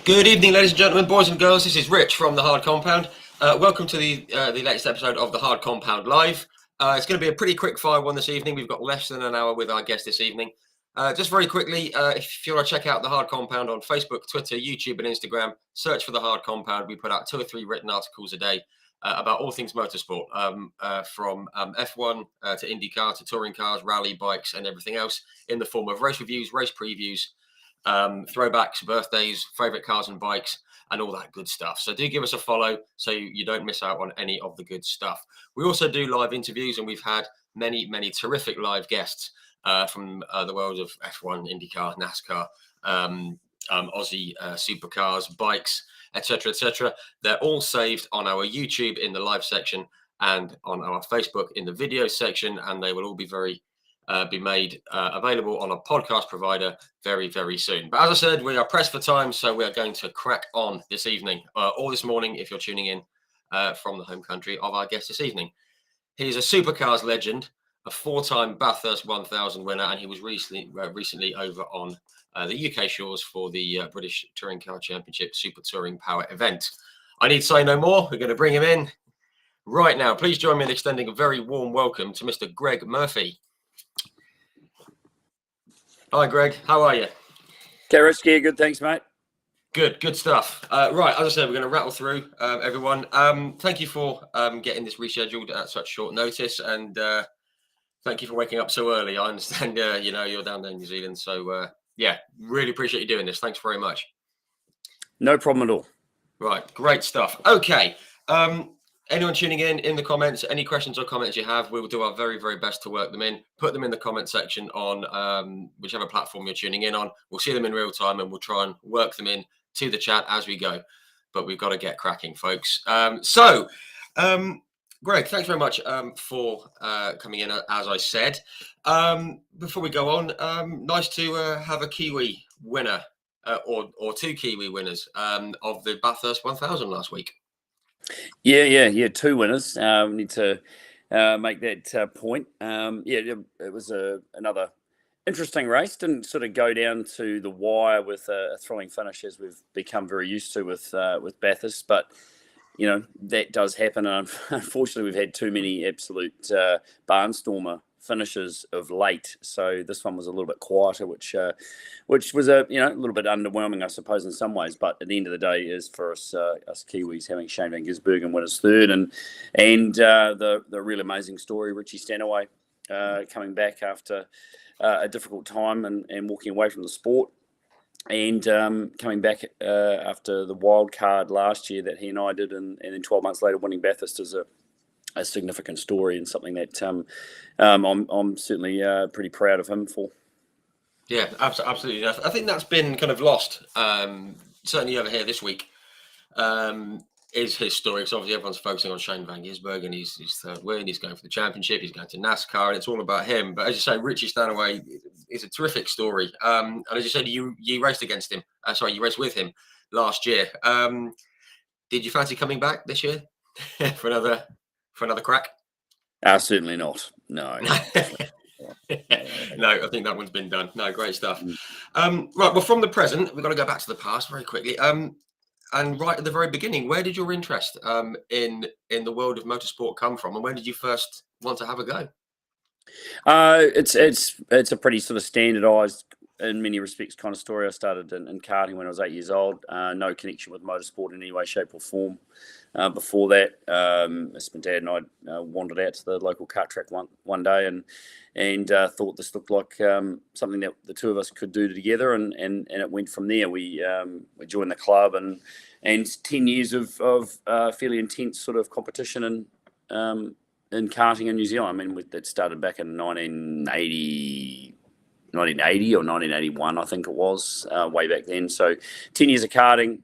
Good evening, ladies and gentlemen, boys and girls. This is Rich from the Hard Compound. Welcome to the latest episode of the Hard Compound Live. It's going to be a pretty quick fire one this evening. We've got less than an hour with our guest this evening. Just very quickly, if you want to check out the Hard Compound on Facebook, Twitter, YouTube, and Instagram, search for the Hard Compound. We put out 2 or 3 written articles a day about all things motorsport, from F1 to IndyCar to touring cars, rally bikes, and everything else in the form of race reviews, race previews, throwbacks, birthdays, favorite cars and bikes, and all that good stuff. So do give us a follow so you don't miss out on any of the good stuff. We also do live interviews, and we've had many terrific live guests from the world of F1, IndyCar, NASCAR, Aussie Supercars, bikes, etc. They're all saved on our YouTube in the live section and on our Facebook in the video section, and they will all be be made available on a podcast provider very soon. But as I said, we are pressed for time, so we are going to crack on this evening or this morning if you're tuning in from the home country of our guest this evening. He's a Supercars legend, a 4-time Bathurst 1000 winner, and he was recently over on the UK shores for the British Touring Car Championship Super Touring Power event. I need to say no more. We're going to bring him in right now. Please join me in extending a very warm welcome to Mr. Greg Murphy. Hi, Greg. How are you? Rich, good. Thanks, mate. Good stuff. Right, as I said, we're going to rattle through everyone. Thank you for getting this rescheduled at such short notice, and thank you for waking up so early. I understand, you're down there in New Zealand, so really appreciate you doing this. Thanks very much. No problem at all. Right, great stuff. Okay. Anyone tuning in the comments, any questions or comments you have, we will do our very best to work them in. Put them in the comment section on whichever platform you're tuning in on. We'll see them in real time, and we'll try and work them in to the chat as we go. But we've got to get cracking, folks. Greg, thanks very much for coming in, as I said. Before we go on, nice to have a Kiwi winner or 2 Kiwi winners of the Bathurst 1000 last week. Yeah. 2 winners. We need to make that point. It was another interesting race. Didn't sort of go down to the wire with a thrilling finish, as we've become very used to with Bathurst. But that does happen. And unfortunately, we've had too many absolute barnstormer finishes of late. So this one was a little bit quieter, which was a little bit underwhelming, I suppose, in some ways. But at the end of the day, is for us Kiwis having Shane van Gisbergen win his 3rd, and the real amazing story, Richie Stanaway coming back after a difficult time and walking away from the sport, and coming back after the wild card last year that he and I did, and then 12 months later winning Bathurst is a significant story, and something that I'm certainly pretty proud of him for. Yeah, absolutely. I think that's been kind of lost, certainly over here this week, is his story. Because obviously everyone's focusing on Shane van Gisbergen, he's 3rd win, he's going for the championship, he's going to NASCAR, and it's all about him. But as you say, Richie Stanaway is a terrific story. And as you said, you raced against him. You raced with him last year. Did you fancy coming back this year for another crack? Certainly not. No. No, I think that one's been done. No, great stuff. Right, well, from the present, we've got to go back to the past very quickly. And right at the very beginning, where did your interest in the world of motorsport come from, and when did you first want to have a go? It's a pretty sort of standardised, in many respects, kind of story. I started in karting when I was 8 years old. No connection with motorsport in any way, shape, or form. Before that, my dad and I wandered out to the local kart track one day and thought this looked like something that the 2 of us could do together, and it went from there. We joined the club, and 10 years of fairly intense sort of competition in karting in New Zealand. I mean, it started back in 1980 or 1981, I think it was, way back then. So 10 years of karting.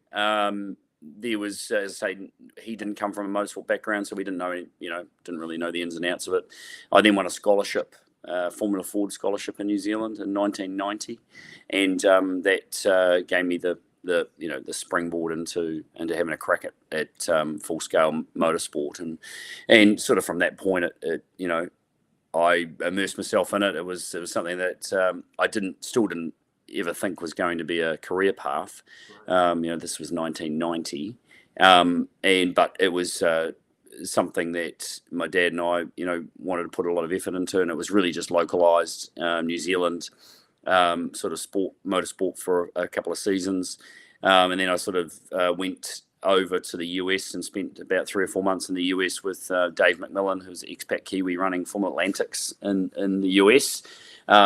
There was, as I say, he didn't come from a motorsport background, so we didn't really know the ins and outs of it. I then won a scholarship, Formula Ford scholarship in New Zealand in 1990, and that gave me the springboard into having a crack at full scale motorsport, and sort of from that point, I immersed myself in it. It was something that I still didn't ever think was going to be a career path. This was 1990, but it was something that my dad and I, wanted to put a lot of effort into, and it was really just localized New Zealand sort of motorsport for a couple of seasons, and then I sort of went over to the US and spent about 3 or 4 months in the US with Dave McMillan, who's an expat Kiwi running Formula Atlantics in the US,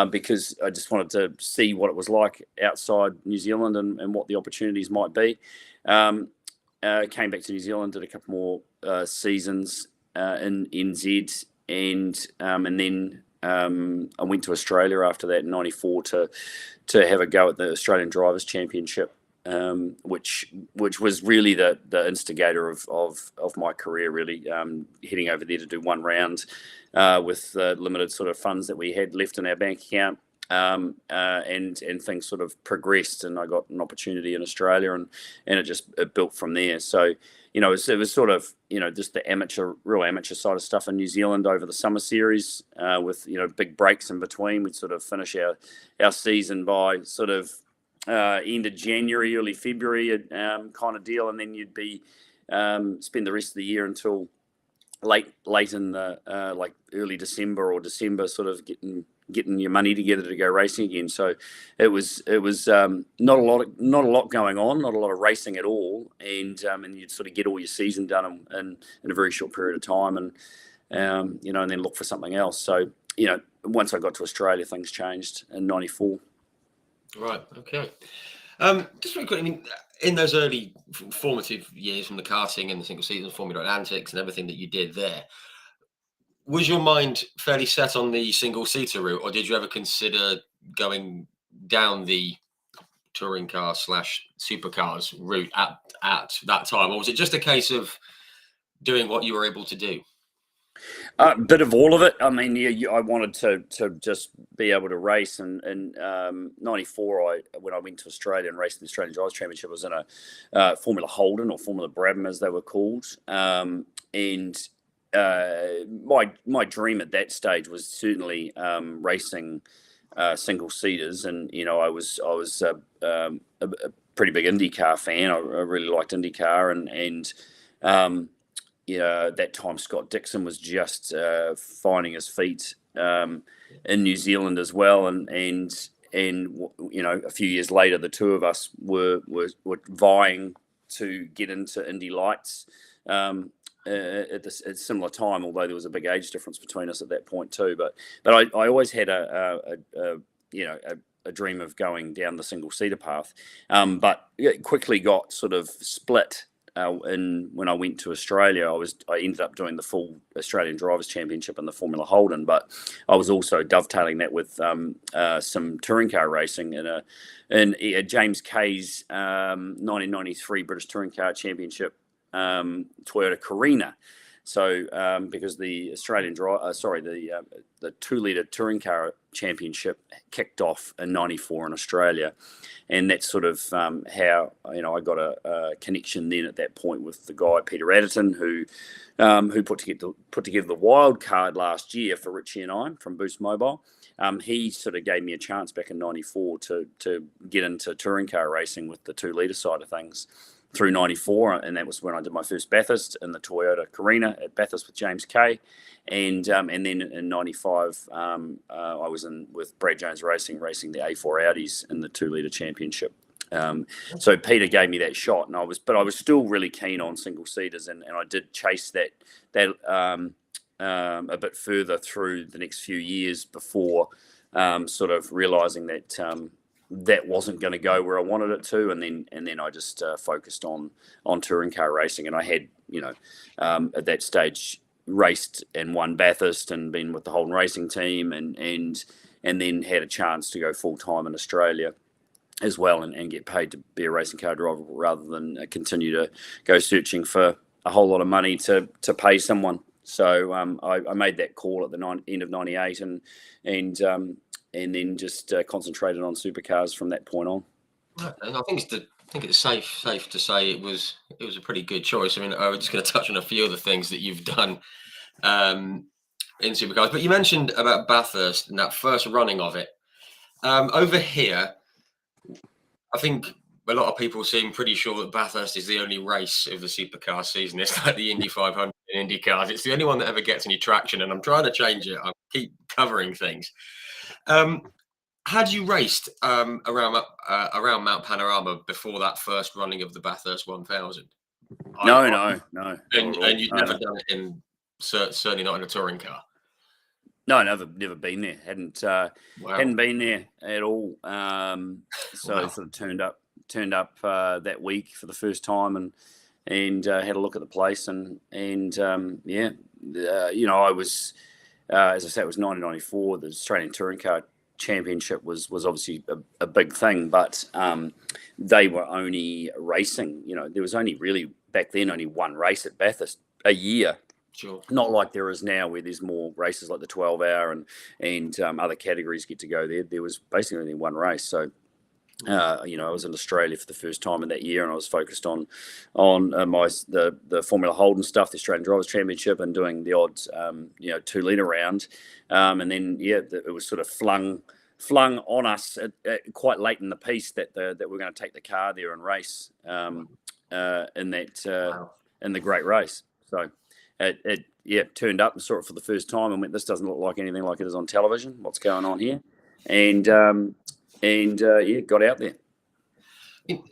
because I just wanted to see what it was like outside New Zealand and what the opportunities might be. Came back to New Zealand, did a couple more seasons in NZ, and then I went to Australia after that in '94 to have a go at the Australian Drivers' Championship, which was really the instigator of my career, really, heading over there to do one round with the limited sort of funds that we had left in our bank account. And things sort of progressed, and I got an opportunity in Australia, and it built from there. So, it was sort of, just the real amateur side of stuff in New Zealand over the summer series, with, big breaks in between. We'd sort of finish our season by sort of end of January, early February kind of deal, and then you'd be spend the rest of the year until late in the like early December or December, sort of getting your money together to go racing again. So it was not a lot going on, not a lot of racing at all, and you'd sort of get all your season done in a very short period of time, and and then look for something else. So once I got to Australia, things changed in '94. Right. Okay. Just really quick. I mean, in those early formative years from the karting and the single season Formula Atlantics and everything that you did there, was your mind fairly set on the single seater route, or did you ever consider going down the touring car / supercars route at that time, or was it just a case of doing what you were able to do? A bit of all of it. I mean, I wanted to just be able to race, and in '94, when I went to Australia and raced in the Australian Drivers' Championship, I was in a Formula Holden, or Formula Brabham as they were called, and my dream at that stage was certainly racing single seaters, and I was a pretty big IndyCar fan. I really liked IndyCar, and at that time Scott Dixon was just finding his feet in New Zealand as well, and a few years later, the two of us were vying to get into Indy Lights at a similar time, although there was a big age difference between us at that point too. But I always had a dream of going down the single seater path, but it quickly got sort of split. When I went to Australia, I ended up doing the full Australian Drivers' Championship and the Formula Holden, but I was also dovetailing that with some touring car racing in James Kay's 1993 British Touring Car Championship Toyota Carina. So because the Australian the 2-litre touring car championship kicked off in '94 in Australia, and that's sort of how I got a connection then at that point with the guy Peter Adderton, who put together the wild card last year for Richie and I from Boost Mobile. He sort of gave me a chance back in '94 to get into touring car racing with the 2-litre side of things through '94, and that was when I did my first Bathurst in the Toyota Carina at Bathurst with James Kay, and then in '95 I was in with Brad Jones Racing the A4 Audis in the 2-litre championship. So Peter gave me that shot, and I was still really keen on single seaters, and I did chase that a bit further through the next few years before sort of realizing that that wasn't going to go where I wanted it to, and then I just focused on touring car racing, and I had at that stage raced and won Bathurst and been with the Holden racing team, and then had a chance to go full time in Australia as well, and get paid to be a racing car driver rather than continue to go searching for a whole lot of money to pay someone. So I made that call at the end of '98, and then just concentrated on supercars from that point on. And I think it's safe to say it was a pretty good choice. I mean, I was just going to touch on a few of the things that you've done in supercars, but you mentioned about Bathurst and that first running of it. Over here, I think a lot of people seem pretty sure that Bathurst is the only race of the Supercars season. It's like the Indy 500 and Indy cars. It's the only one that ever gets any traction, and I'm trying to change it. I keep covering things. Um, had you raced around Mount Panorama before that first running of the Bathurst 1000? No, not at And all. you'd never done it in certainly not in a touring car. No, never been there. Hadn't Wow. been there at all. So Wow. sort of turned up that week for the first time and had a look at the place I was as I said, it was 1994. The Australian Touring Car Championship was obviously a big thing, but they were only racing. There was only really back then only one race at Bathurst a year. Sure. Not like there is now, where there's more races like the 12 hour and other categories get to go there. There was basically only one race. So, I was in Australia for the first time in that year, and I was focused on the Formula Holden stuff, the Australian Drivers' Championship, and doing the odd 2 litre round. And then it was sort of flung on us quite late in the piece that we're going to take the car there and race in the great race. So. It turned up and saw it for the first time and went, this doesn't look like anything like it is on television. What's going on here? And got out there.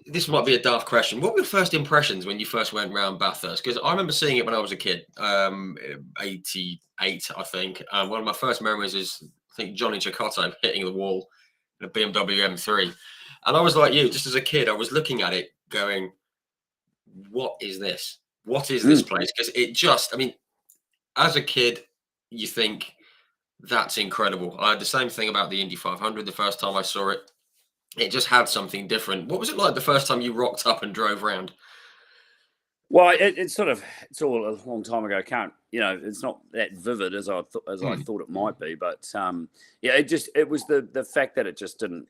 This might be a daft question. What were your first impressions when you first went around Bathurst? Because I remember seeing it when I was a kid, 88, I think. One of my first memories is, I think, Johnny Cicotto hitting the wall in a BMW M3. And I was like you, just as a kid, I was looking at it going, what is this? What is this place? Because as a kid, you think that's incredible. I had the same thing about the Indy 500 the first time I saw it. It just had something different. What was it like the first time you rocked up and drove around? Well, it's all a long time ago. It's not that vivid as I thought it might be. But it was the fact that it just didn't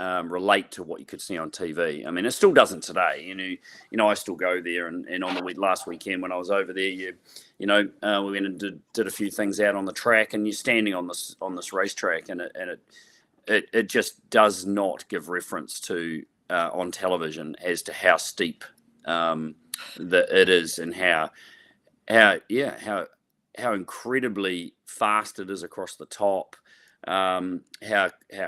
relate to what you could see on TV. I mean, it still doesn't today. I still go there, and on the last weekend when I was over there, we went and did a few things out on the track, and you're standing on this racetrack, and it just does not give reference to on television as to how steep that it is, and how incredibly fast it is across the top. How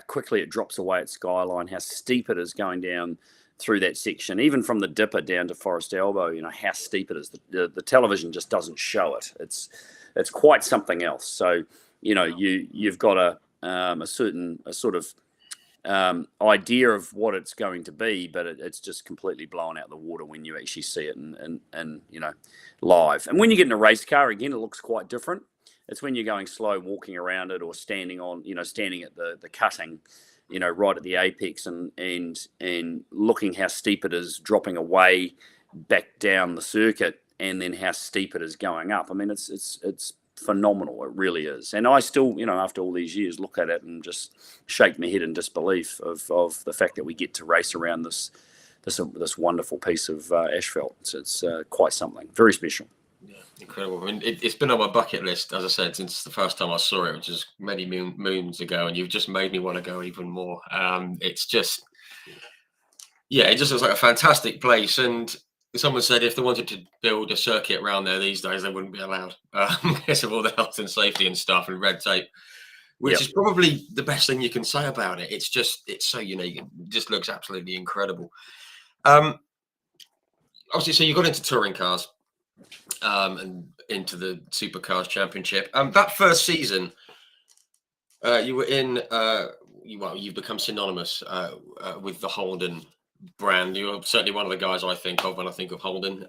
quickly it drops away at Skyline, how steep it is going down through that section, even from the dipper down to Forest Elbow. How steep it is. The television just doesn't show it. It's quite something else. So you've got a sort of idea of what it's going to be, but it's just completely blown out the water when you actually see it and live. And when you get in a race car, again, it looks quite different. It's when you're going slow, walking around it, or standing at the cutting, right at the apex, and looking how steep it is dropping away back down the circuit, and then how steep it is going up. I mean, it's phenomenal. It really is. And I still, after all these years, look at it and just shake my head in disbelief of the fact that we get to race around this wonderful piece of asphalt. It's quite something. Very special. Yeah, incredible. I mean, it's been on my bucket list, as I said, since the first time I saw it, which is many moons ago, and you've just made me want to go even more. It just looks like a fantastic place. And someone said if they wanted to build a circuit around there these days, they wouldn't be allowed because of all the health and safety and stuff and red tape, which is probably the best thing you can say about it. It's so unique. It just looks absolutely incredible. Obviously, so you got into touring cars. And into the Supercars Championship. That first season, you were in. You've become synonymous with the Holden brand. You're certainly one of the guys I think of when I think of Holden.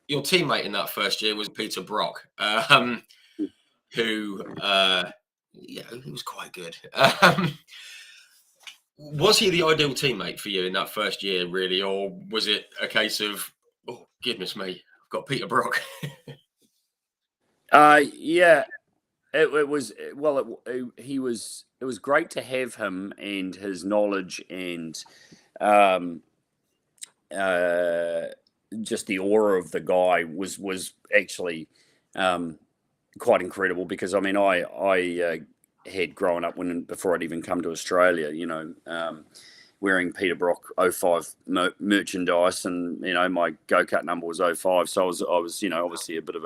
Your teammate in that first year was Peter Brock, who he was quite good. Was he the ideal teammate for you in that first year, really, or was it a case of, oh, goodness me, I've got Peter Brock? It was, well, it was great to have him, and his knowledge, and just the aura of the guy was actually quite incredible, because I mean, I had grown up before I'd even come to Australia. Wearing Peter Brock 05 merchandise, and my go-kart number was 05, so I was obviously a bit of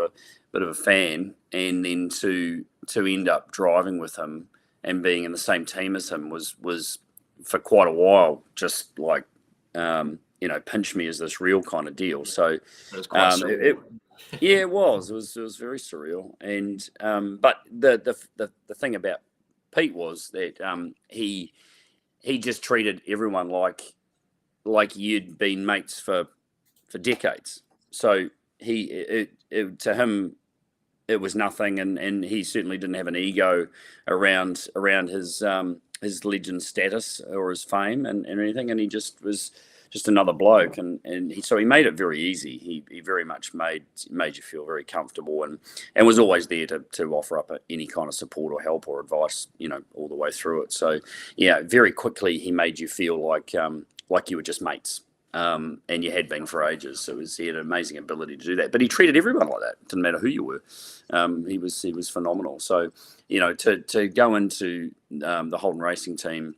a fan, and then to end up driving with him and being in the same team as him was for quite a while just like pinch me as this real kind of deal. So it was very surreal, and but the thing about Pete was that he just treated everyone like you'd been mates for decades. So to him it was nothing, and he certainly didn't have an ego around his legend status or his fame and anything, and he just was just another bloke, and so he made it very easy. He very much made you feel very comfortable, and was always there to offer up any kind of support or help or advice, all the way through it. So yeah, very quickly he made you feel like you were just mates, and you had been for ages. So he had an amazing ability to do that. But he treated everyone like that. It didn't matter who you were. He was phenomenal. So to go into the Holden Racing team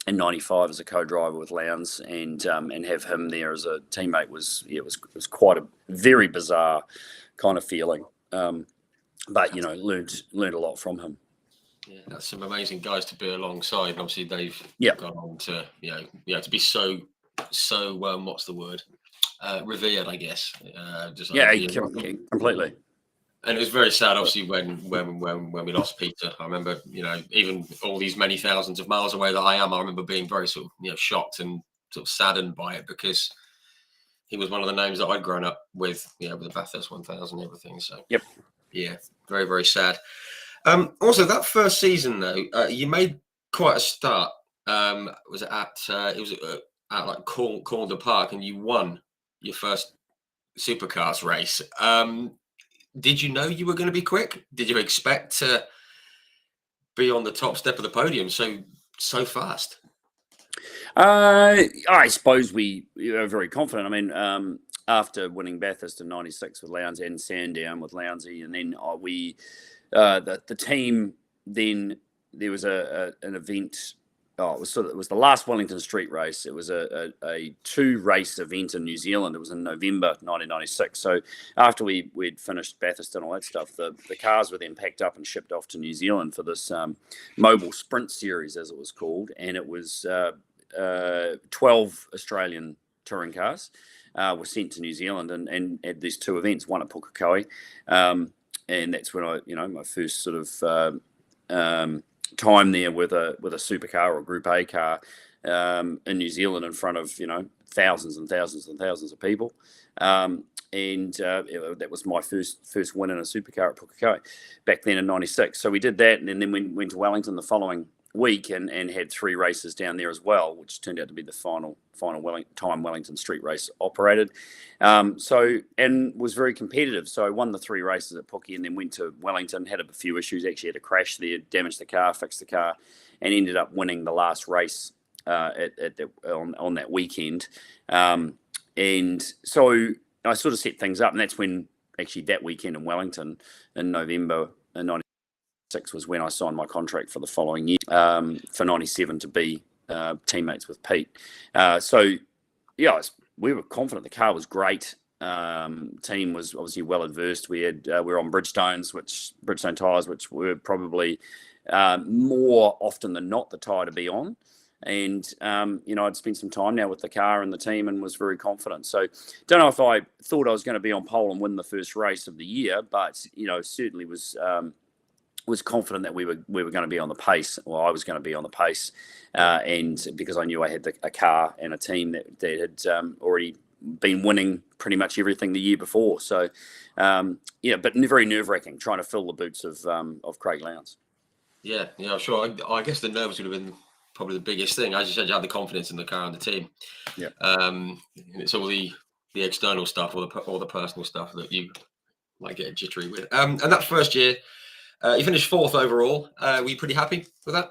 in '95 as a co-driver with Lowndes and have him there as a teammate was quite a very bizarre kind of feeling. But learned a lot from him. Yeah, that's some amazing guys to be alongside. And obviously they've gone on to to be so what's the word? Revered, I guess. Completely. And it was very sad, obviously, when we lost Peter. I remember, even all these many thousands of miles away that I remember being very sort of, shocked and sort of saddened by it, because he was one of the names that I'd grown up with, with the Bathurst 1000 and everything. So, yeah, very, very sad. Also, that first season, though, you made quite a start. Was it at like Calder Park, and you won your first Supercars race. Did you know you were going to be quick? Did you expect to be on the top step of the podium so fast? I suppose we were very confident. I mean, after winning Bathurst in '96 with Lowndes and Sandown with Lowndesy, and then the team, then there was an event. It was the last Wellington Street race. It was a 2-race event in New Zealand. It was in November 1996. So after we'd finished Bathurst and all that stuff, the cars were then packed up and shipped off to New Zealand for this mobile sprint series, as it was called. And it was 12 Australian touring cars were sent to New Zealand and had these 2 events, one at Pukekohe. And that's when my first sort of time there with a supercar or a Group A car in New Zealand in front of thousands and thousands and thousands of people, and that was my first win in a supercar at Pukekohe back then in '96. So we did that, and then we went to Wellington the following week and had 3 races down there as well, which turned out to be the final Wellington Street race operated. And was very competitive. So I won the 3 races at Pookie, and then went to Wellington, had a few issues, actually had a crash there, damaged the car, fixed the car, and ended up winning the last race on that weekend. And so I sort of set things up, and that's when actually that weekend in Wellington in November in '96 was when I signed my contract for the following year, for '97 to be teammates with Pete. We were confident. The car was great. Team was obviously well adversed. We were on Bridgestone tyres, which were probably more often than not the tyre to be on. And I'd spent some time now with the car and the team, and was very confident. So don't know if I thought I was going to be on pole and win the first race of the year, but certainly was confident that we were going to be on the pace, or I was going to be on the pace, and because I knew I had a car and a team that had already been winning pretty much everything the year before. So but very nerve-wracking trying to fill the boots of Craig Lowndes. Yeah, sure. I guess the nerves would have been probably the biggest thing. As you said, you had the confidence in the car and the team. Yeah. It's all the external stuff, or the personal stuff that you might get jittery with. And that first year, you finished 4th overall. Were you pretty happy with that?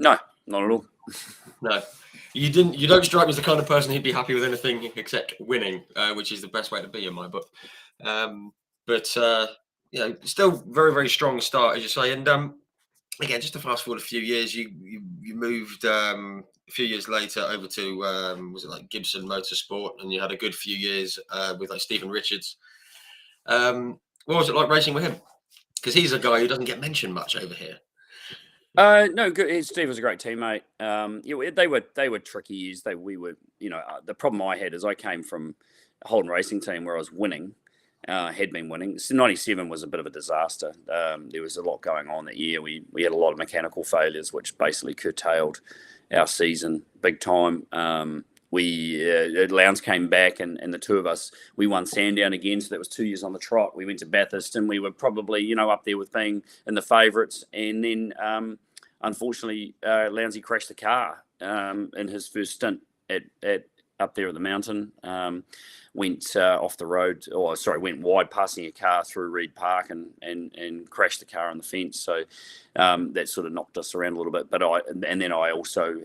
No, not at all. No, you didn't. You don't strike me as the kind of person who'd be happy with anything except winning, which is the best way to be in my book. But still very, very strong start, as you say. And again, just to fast forward a few years, you moved a few years later over to was it like Gibson Motorsport, and you had a good few years with like Stephen Richards. What was it like racing with him? Because he's a guy who doesn't get mentioned much over here. No, good. Steve was a great teammate. They were tricky years. We were, the problem I had is I came from a Holden racing team where I was winning, had been winning. So 97 was a bit of a disaster. There was a lot going on that year. We had a lot of mechanical failures, which basically curtailed our season big time. Lowndes came back, and the two of us, we won Sandown again, so that was 2 years on the trot. We went to Bathurst, and we were probably, up there with being in the favourites. And then, unfortunately, Lowndesy crashed the car in his first stint at up there at the mountain. Went off the road, went wide, passing a car through Reed Park, and crashed the car on the fence. So that sort of knocked us around a little bit. But then I also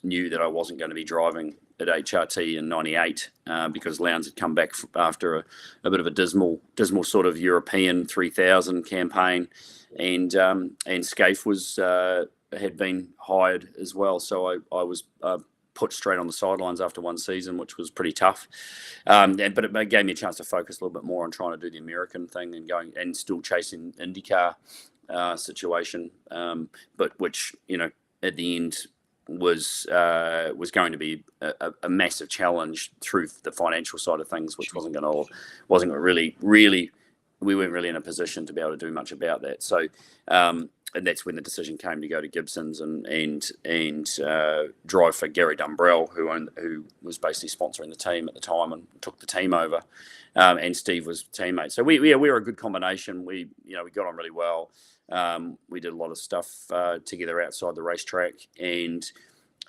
knew that I wasn't going to be driving at HRT in '98 because Lowndes had come back after a bit of a dismal sort of European 3000 campaign, and Scaife had been hired as well. So I was put straight on the sidelines after one season, which was pretty tough. But it gave me a chance to focus a little bit more on trying to do the American thing and still chasing IndyCar situation, but which at the end was going to be a massive challenge through the financial side of things, which wasn't really we weren't really in a position to be able to do much about that. So and that's when the decision came to go to Gibson's and drive for Gary Dumbrell, who was basically sponsoring the team at the time and took the team over. And Steve was teammate. So we were a good combination. We got on really well. We did a lot of stuff together outside the racetrack,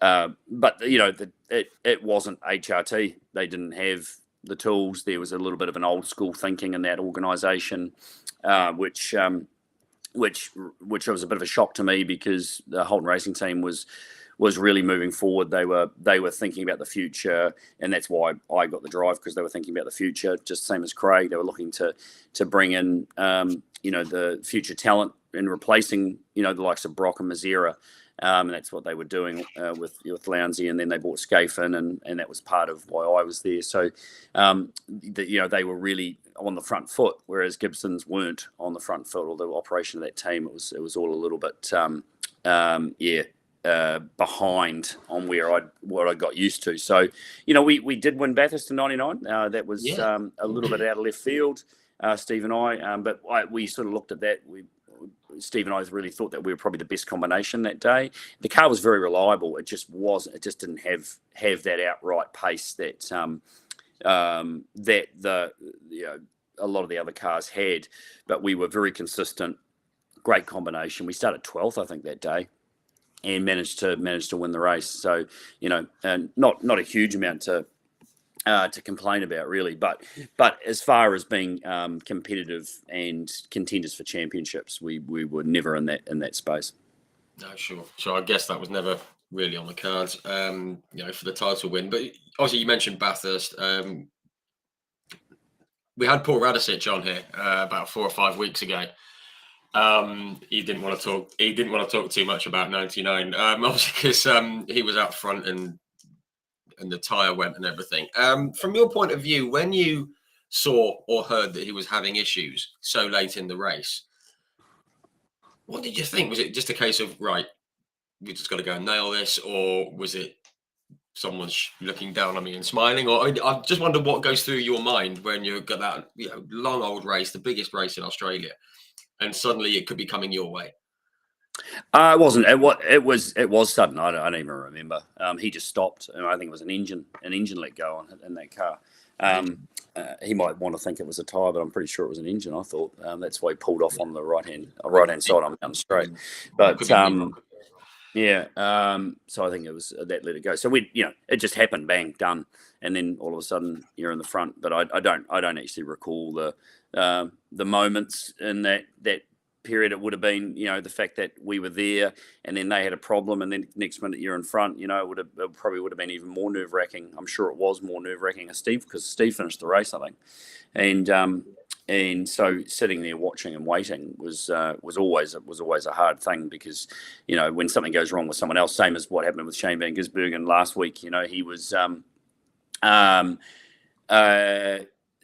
but it wasn't HRT. They didn't have the tools. There was a little bit of an old school thinking in that organisation, which was a bit of a shock to me because the Holden racing team was really moving forward. They were thinking about the future, and that's why I got the drive, because they were thinking about the future. Just the same as Craig, they were looking to bring in the future talent and replacing the likes of Brock and Mazzera. And that's what they were doing with Lowndesy, and then they bought Scaife in, and that was part of why I was there. So, they were really on the front foot, whereas Gibson's weren't on the front foot, or the operation of that team. It was all a little bit, behind on what I got used to. So, we did win Bathurst in '99. That was a little bit out of left field, Steve and I. But we sort of looked at that. Steve and I really thought that we were probably the best combination that day. The car was very reliable. It just wasn't. It just didn't have that outright pace that a lot of the other cars had. But we were very consistent. Great combination. We started 12th, I think, that day, and managed to win the race. So and not a huge amount to complain about, really, but as far as being competitive and contenders for championships, we were never in that space. No, sure. So I guess that was never really on the cards, for the title win. But obviously, you mentioned Bathurst. We had Paul Radicic on here about 4 or 5 weeks ago. He didn't want to talk too much about '99, obviously because he was out front and the tyre went and everything. From your point of view, when you saw or heard that he was having issues so late in the race, what did you think? Was it just a case of, right, we just got to go and nail this, or was it someone looking down on me and smiling? Or I just wonder what goes through your mind when you've got that long old race, the biggest race in Australia, and suddenly it could be coming your way. It wasn't. It was sudden. I don't even remember. He just stopped, and I think it was an engine let go in that car. He might want to think it was a tyre, but I'm pretty sure it was an engine. I thought that's why he pulled off on the right hand side on Mountain Straight. But so I think it was that let it go. So it just happened, bang, done, and then all of a sudden you're in the front. But I don't actually recall the moments in that period. It would have been, the fact that we were there and then they had a problem, and then next minute you're in front, it probably would have been even more nerve wracking. I'm sure it was more nerve wracking because Steve finished the race, I think. And And so sitting there watching and waiting was always a hard thing, because when something goes wrong with someone else, same as what happened with Shane Van Gisbergen last week. He was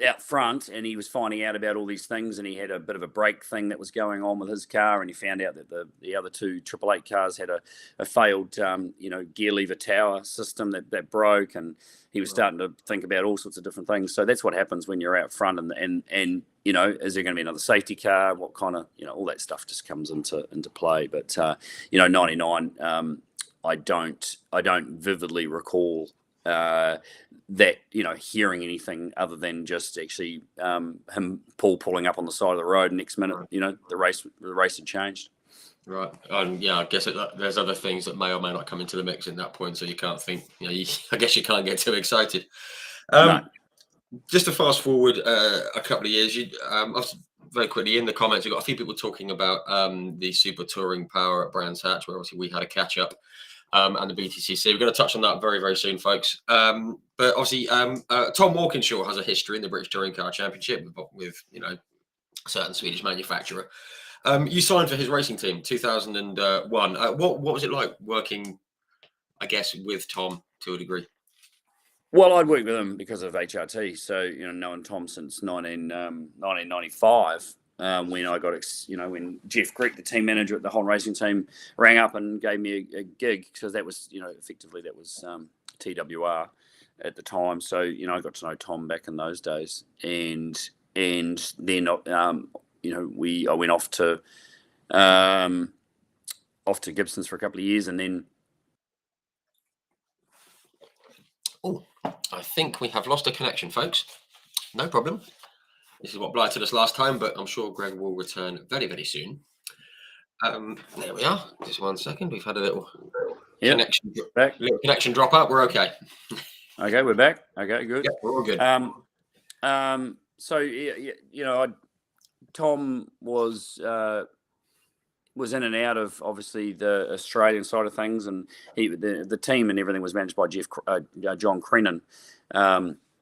out front, and he was finding out about all these things, and he had a bit of a brake thing that was going on with his car, and he found out that the other two 888 cars had a failed gear lever tower system that broke, and he was starting to think about all sorts of different things. So that's what happens when you're out front, and is there going to be another safety car? What kind of all that stuff just comes into play. But 99, I don't vividly recall that hearing anything other than just actually him pulling up on the side of the road. Next minute, the race had changed. Right, and I guess there's other things that may or may not come into the mix at that point, so you can't think. I guess you can't get too excited. No. Just to fast forward a couple of years, very quickly in the comments, you've got a few people talking about the super touring power at Brands Hatch, where obviously we had a catch up. And the BTCC. We're going to touch on that very, very soon, folks. But obviously, Tom Walkinshaw has a history in the British Touring Car Championship with a certain Swedish manufacturer. You signed for his racing team 2001. What was it like working, I guess, with Tom to a degree? Well, I'd worked with him because of HRT, so knowing Tom since 1995. When I got, when Jeff Greek, the team manager at the Holden Racing Team, rang up and gave me a gig, because that was, effectively that was TWR at the time. So, I got to know Tom back in those days, and then I went off to Gibson's for a couple of years, and then. Oh, I think we have lost a connection, folks. No problem. This is what blighted us last time, but I'm sure Greg will return very, very soon. There we are. Just 1 second. We've had a little connection drop out. We're okay. Okay, we're back. Okay, good. Yeah, we're all good. So Tom was in and out of obviously the Australian side of things, and the team and everything was managed by John Crennan.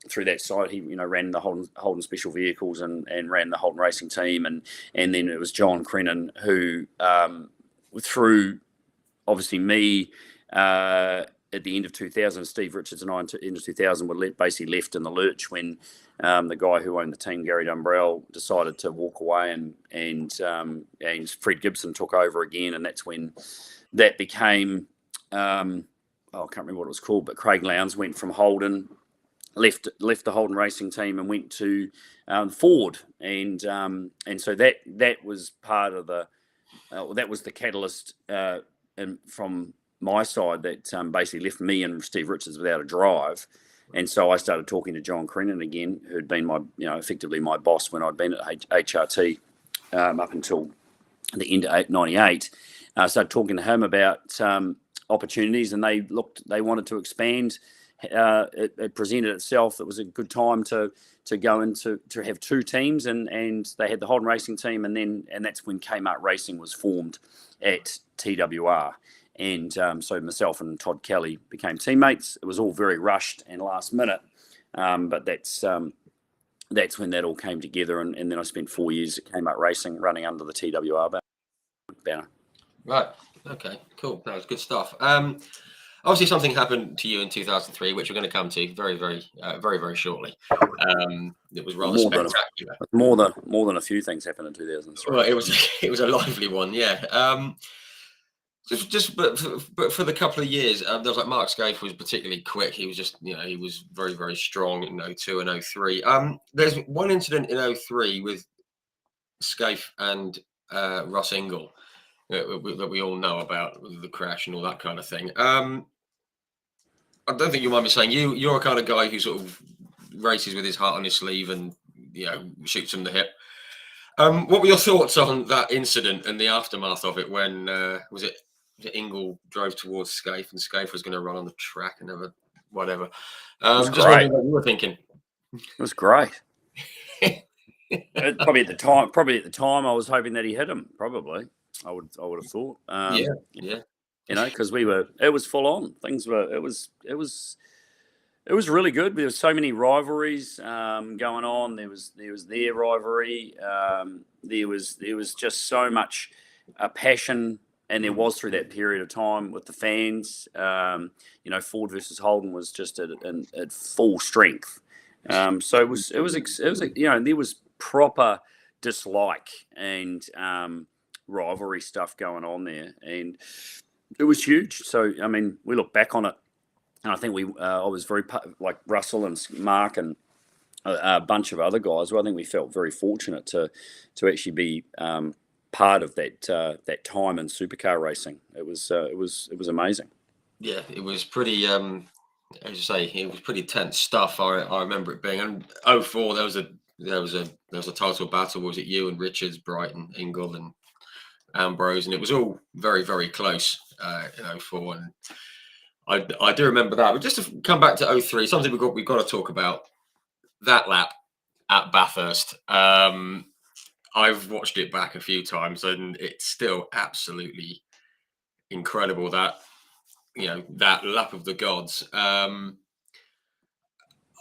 Through that side, he ran the Holden Special Vehicles and ran the Holden Racing Team, and then it was John Crennan who, through obviously me at the end of 2000, Steve Richards and I at the end of 2000 were basically left in the lurch when the guy who owned the team, Gary Dumbrell, decided to walk away, and Fred Gibson took over again, and that's when that became I can't remember what it was called, but Craig Lowndes went from Holden. Left the Holden Racing Team and went to Ford, and so that was part of that was the catalyst from my side that basically left me and Steve Richards without a drive, and so I started talking to John Crennan again, who'd been my effectively my boss when I'd been at HRT up until the end of '98. I started talking to him about opportunities, and they wanted to expand. It presented itself. It was a good time to go into to have two teams, and they had the Holden Racing Team, and that's when Kmart Racing was formed at TWR, and so myself and Todd Kelly became teammates. It was all very rushed and last minute, but that's when that all came together, and then I spent 4 years at Kmart Racing running under the TWR banner. Right. Okay. Cool. That was good stuff. Obviously, something happened to you in 2003, which we're going to come to very, very, very, very shortly. It was rather spectacular. More than a few things happened in 2003. Well, it was a lively one, yeah. But for the couple of years, there was like Mark Scaife was particularly quick. He was just, he was very, very strong in 02 and 03. There's one incident in 03 with Scaife and Russ Ingle that we all know about, the crash and all that kind of thing. I don't think you mind me saying you're a kind of guy who sort of races with his heart on his sleeve and shoots from the hip. What were your thoughts on that incident and the aftermath of it when was it Ingle drove towards Scaife and Scaife was going to run on the track and whatever? Just wondering what you were thinking. It was great. Probably at the time, I was hoping that he hit him. Probably, I would have thought. Yeah. Because it was full on. It It was really good. There was so many rivalries going on. There was their rivalry. There was just so much passion, and there was through that period of time with the fans. Ford versus Holden was just at full strength. So it was there was proper dislike and rivalry stuff going on there, and it was huge. So I mean, we look back on it. And I think I was very, like Russell and Mark and a bunch of other guys. Well, I think we felt very fortunate to actually be part of that time in supercar racing. It was amazing. Yeah, it was pretty. As you say, it was pretty tense stuff. I remember it being. And 04, there was a title battle. Was it you and Richards, Brighton, Ingle, and Ambrose, and it was all very, very close in 04. And I do remember that. But just to come back to 03, something we've got to talk about, that lap at Bathurst. I've watched it back a few times, and it's still absolutely incredible that lap of the gods. I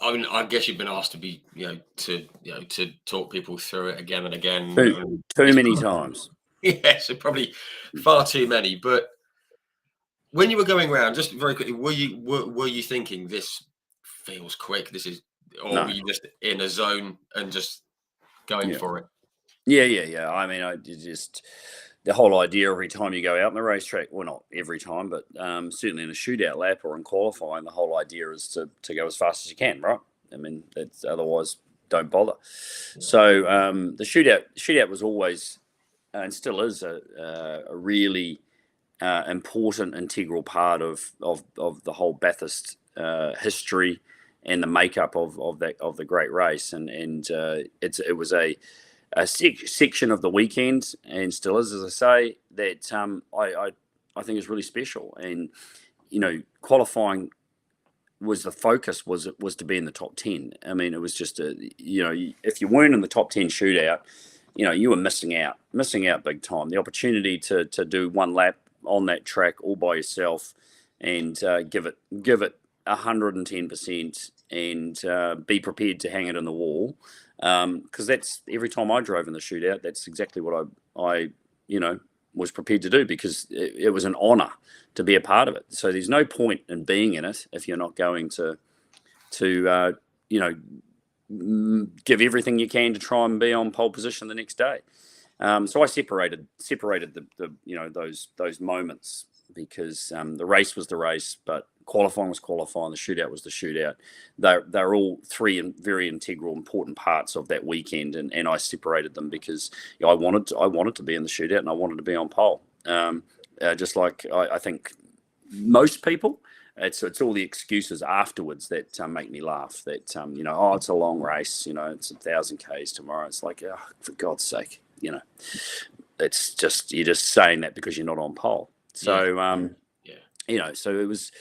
mean, I guess you've been asked to be to talk people through it again and again. Too many times. Yes, probably far too many, but. When you were going around, just very quickly, were you thinking this feels quick? Or were you just in a zone and just going for it? Yeah. I mean, the whole idea every time you go out on the racetrack, well, not every time, but certainly in a shootout lap or in qualifying, the whole idea is to go as fast as you can, right? I mean, otherwise don't bother. Yeah. So the shootout was always and still is a really important, integral part of the whole Bathurst history and the makeup of the great race, and it was a section of the weekend, and still is, as I say, that I think is really special. And qualifying was the focus was to be in the top 10. I mean, it was just if you weren't in the top 10 shootout, you were missing out big time. The opportunity to do one lap on that track all by yourself and give it 110% and be prepared to hang it in the wall, because that's every time I drove in the shootout, that's exactly what I was prepared to do, because it was an honor to be a part of it. So there's no point in being in it if you're not going to give everything you can to try and be on pole position the next day. So I separated those moments, because the race was the race, but qualifying was qualifying, the shootout was the shootout. They're all three very integral, important parts of that weekend, and I separated them because I wanted to be in the shootout and I wanted to be on pole. Just like I think most people, it's all the excuses afterwards that make me laugh. That it's a long race, it's 1,000 Ks tomorrow. It's like, oh, for God's sake. It's just, you're just saying that because you're not on pole. So so it was,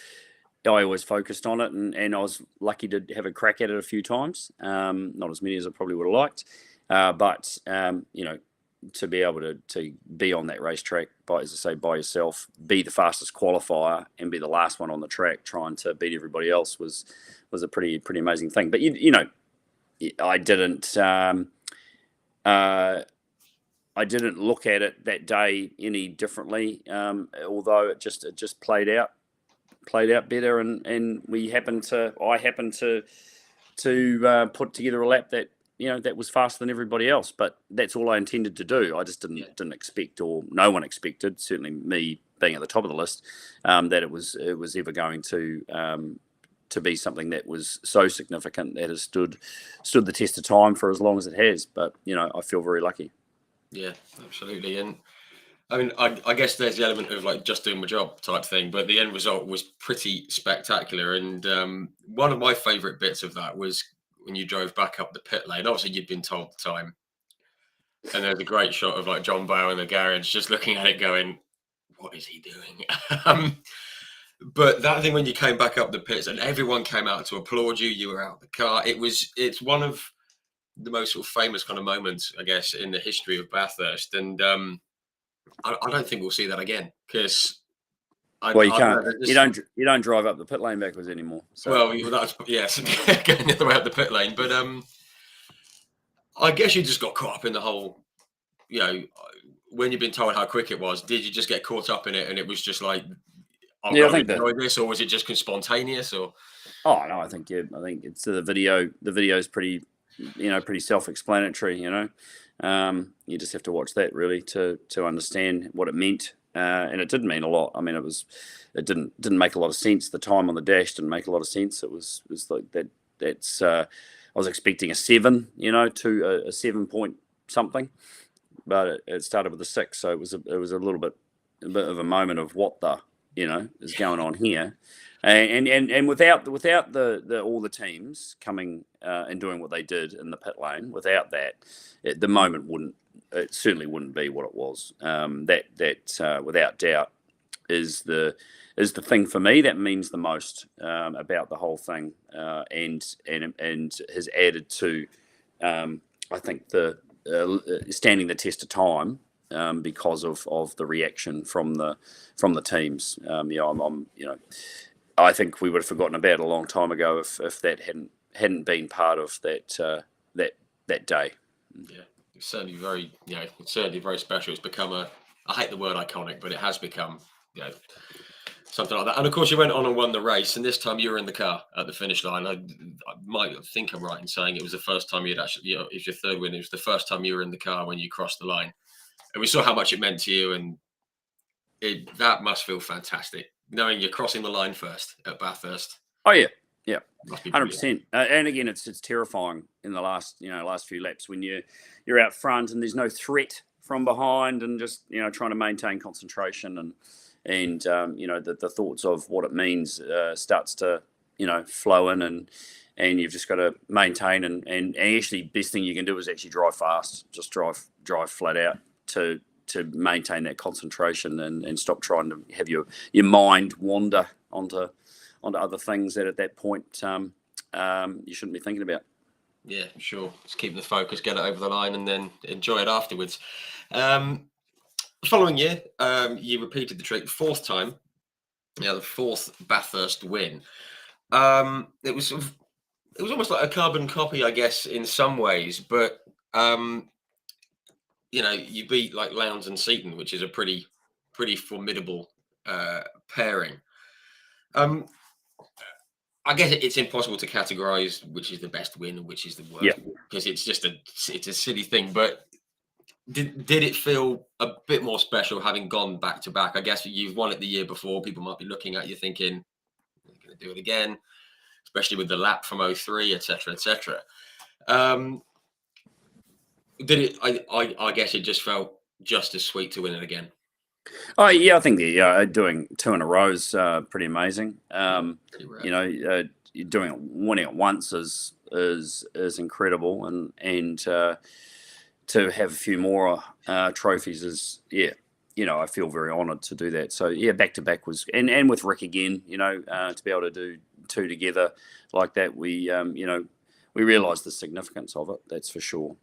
I always focused on it, and I was lucky to have a crack at it a few times. Not as many as I probably would have liked, but to be able to be on that racetrack by yourself, be the fastest qualifier and be the last one on the track trying to beat everybody else was a pretty amazing thing. But I didn't look at it that day any differently, although it just played out better, and I happened to put together a lap that that was faster than everybody else. But that's all I intended to do. I just didn't expect, or no one expected, certainly me being at the top of the list, that it was ever going to be something that was so significant that has stood the test of time for as long as it has. But I feel very lucky. Yeah, absolutely. And I mean, I guess there's the element of like just doing my job type thing, but the end result was pretty spectacular. And one of my favourite bits of that was when you drove back up the pit lane. Obviously, you'd been told the time, and there's a great shot of like John Bowe in the garage just looking at it, going, "What is he doing?" But that thing when you came back up the pits and everyone came out to applaud you, you were out of the car. It's one of the most sort of famous kind of moments, I guess, in the history of Bathurst. And I don't think we'll see that again, because Well, you can't. This, You don't drive up the pit lane backwards anymore. So. well, that's yes, going the other way up the pit lane. But I guess you just got caught up in the whole. You know, when you've been told how quick it was, did you just get caught up in it, and it was just like, I've got to enjoy this, or was it just spontaneous? Or oh no, I think it's the video. The video is pretty, pretty self-explanatory. You just have to watch that really to understand what it meant, and it didn't mean a lot. I mean, it didn't make a lot of sense. The time on the dash didn't make a lot of sense. It was like that. That's I was expecting a 7, to a 7 point something, but it started with a 6, so it was a little bit of a moment of what the is going on here, and without the all the teams coming and doing what they did in the pit lane, without that, the moment certainly wouldn't be what it was. That without doubt is the thing for me that means the most about the whole thing, and has added to I think the standing the test of time. Because of the reaction from the teams, I think we would have forgotten about it a long time ago if that hadn't been part of that day. Yeah, it's certainly very special. It's become I hate the word iconic, but it has become something like that. And of course, you went on and won the race, and this time you were in the car at the finish line. I might think I'm right in saying it was the first time you'd actually, it was your third win. It was the first time you were in the car when you crossed the line. And we saw how much it meant to you, and that must feel fantastic, knowing you're crossing the line first at Bathurst. Oh yeah, 100%. And again, it's terrifying in the last few laps when you're out front and there's no threat from behind, and just trying to maintain concentration and the thoughts of what it means starts to flow in, and you've just got to maintain and actually best thing you can do is actually drive fast, just drive flat out to maintain that concentration and stop trying to have your mind wander onto other things that at that point you shouldn't be thinking about. Yeah, sure. Just keep the focus, get it over the line, and then enjoy it afterwards. Following year, you repeated the trick, fourth time. The fourth Bathurst win. It was almost like a carbon copy, I guess, in some ways, but you beat like Lowndes and Seaton, which is a pretty formidable pairing. I guess it's impossible to categorize which is the best win and which is the worst, because it's a silly thing. But did it feel a bit more special having gone back to back? I guess you've won it the year before. People might be looking at you thinking, "You're going to do it again," especially with the lap from 03, etc., etc. Did it? I guess it just felt just as sweet to win it again. Oh yeah, I think doing 2 in a row is pretty amazing. Winning it once is incredible, and to have a few more trophies is I feel very honoured to do that. So back to back was and with Rick again, to be able to do 2 together like that, we realised the significance of it. That's for sure.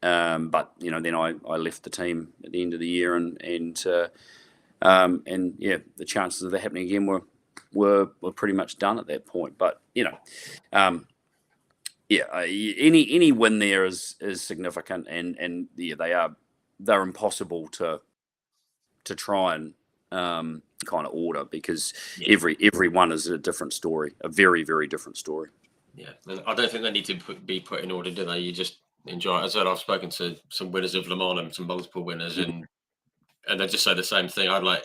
But then I left the team at the end of the year, and the chances of that happening again were pretty much done at that point. But any win there is significant, and they're impossible to try and kind of order, because every one is a different story, a very, very different story. Yeah, and I don't think they need to be put in order, do they? You just enjoy it. As I said, I've spoken to some winners of Le Mans and some multiple winners, and they just say the same thing. I'd like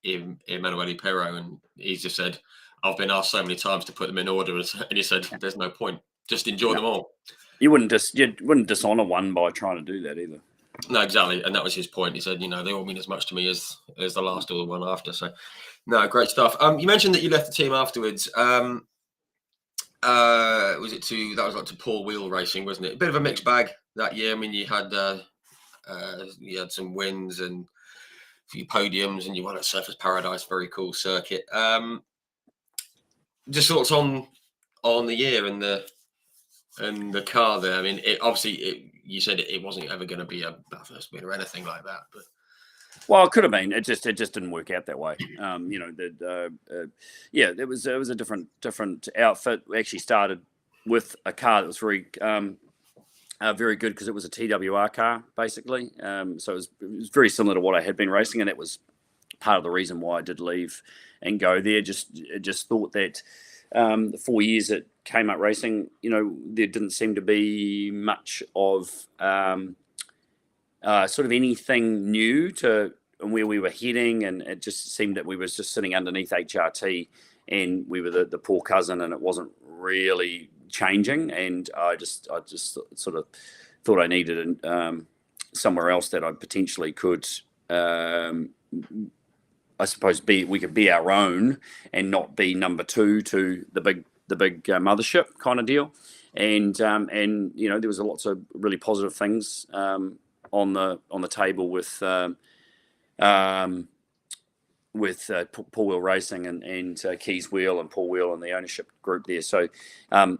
Emanuele Pero, and he's just said, I've been asked so many times to put them in order, and he said, there's no point. Just enjoy them all. You wouldn't dishonour one by trying to do that either. No, exactly, and that was his point. He said, they all mean as much to me as the last or the one after. So, no, great stuff. You mentioned that you left the team afterwards. Was it to Paul Wheel Racing, wasn't it? A bit of a mixed bag that year. I mean, you had some wins and a few podiums, and you won at Surfers Paradise, very cool circuit. Just thoughts on the year and the car there. I mean, you said it wasn't ever going to be a Bathurst win or anything like that, but Well, it could have been. It just didn't work out that way. It was a different outfit. We actually started with a car that was very good because it was a TWR car basically. So it was very similar to what I had been racing, and that was part of the reason why I did leave and go there. Just thought that the 4 years at Kmart Racing, there didn't seem to be much of sort of anything new to where we were heading, and it just seemed that we were just sitting underneath HRT, and we were the poor cousin, and it wasn't really changing. And I just sort of thought I needed somewhere else that I potentially could, I suppose, we could be our own and not be number two to the big mothership kind of deal. And there was lots of really positive things on the table with Paul Wheel Racing and Keys Wheel and Paul Wheel and the ownership group there. So, and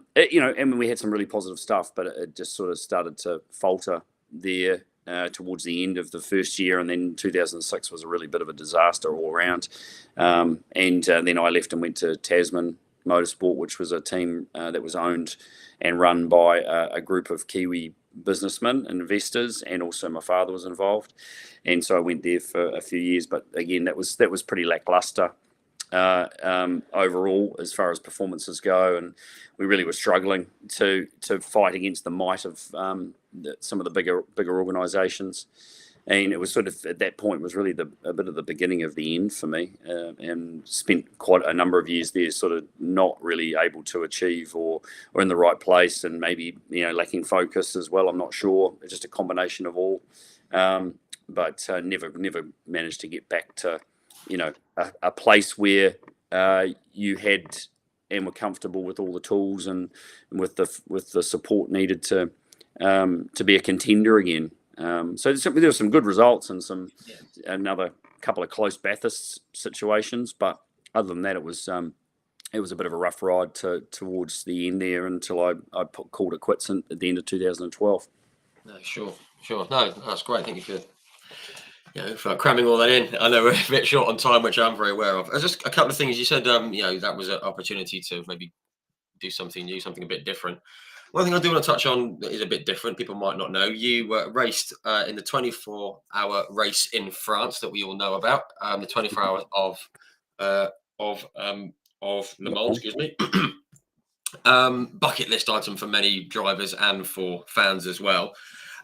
we had some really positive stuff, but it just sort of started to falter there towards the end of the first year. And then 2006 was a really bit of a disaster all around. And then I left and went to Tasman Motorsport, which was a team that was owned and run by a group of Kiwi businessmen, investors, and also my father was involved. And so I went there for a few years, but again, that was pretty lackluster overall as far as performances go, and we really were struggling to fight against the might of some of the bigger organisations. And it was sort of at that point was really a bit of the beginning of the end for me, and spent quite a number of years there, sort of not really able to achieve or in the right place, and maybe lacking focus as well. I'm not sure. It's just a combination of all, but never managed to get back to a place where you had and were comfortable with all the tools and with the support needed to be a contender again. So there were some good results and another couple of close Bathurst situations, but other than that, it was a bit of a rough ride towards the end there until I called it quits at the end of 2012. No, sure. No, that's great. Thank you for cramming all that in. I know we're a bit short on time, which I'm very aware of. Just a couple of things you said. That was an opportunity to maybe do something new, something a bit different. One thing I do want to touch on that is a bit different. People might not know. You raced in the 24-hour race in France that we all know about. The 24 hours of Le Mans. Excuse me. Bucket list item for many drivers and for fans as well.